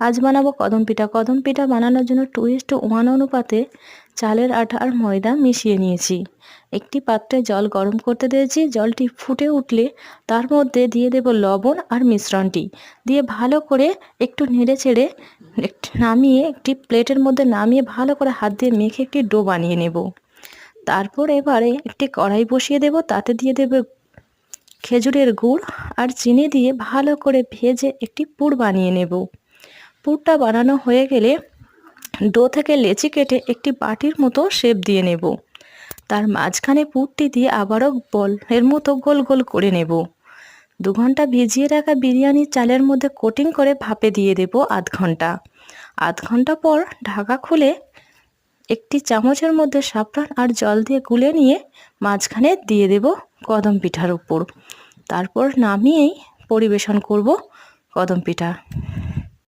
আজ বানাবো কদম পিঠা। কদম পিঠা বানানোর জন্য 2:1 অনুপাতে চালের আটা আর ময়দা মিশিয়ে নিয়েছি। একটি পাত্রে জল গরম করতে দিয়েছি। জলটি ফুটে উঠলে তার মধ্যে দিয়ে দেব লবণ আর মিশ্রণটি দিয়ে ভালো করে একটু নেড়ে চেড়ে নামিয়ে একটি প্লেটের মধ্যে নামিয়ে ভালো করে হাত দিয়ে মেখে একটি ডো বানিয়ে নেব। তারপর এবারে একটি কড়াই বসিয়ে দেব, তাতে দিয়ে দেব খেজুরের গুড় আর চিনি দিয়ে ভালো করে ভেজে একটি পুর বানিয়ে নেব। পুরটা বানানো হয়ে গেলে ডো থেকে লেচি কেটে একটি বাটির মতো শেপ দিয়ে নেব। তার মাঝখানে পুরটি দিয়ে আবারও বলের মতো গোল গোল করে নেব। 2 ঘন্টা ভিজিয়ে রাখা বিরিয়ানির চালের মধ্যে কোটিং করে ভাপে দিয়ে দেব আধ ঘন্টা। আধ ঘন্টা পর ঢাকা খুলে একটি চামচের মধ্যে সাফরান আর জল দিয়ে গুলে নিয়ে মাঝখানে দিয়ে দেব কদম পিঠার উপর। তারপর নামিয়েই পরিবেশন করব কদম পিঠা।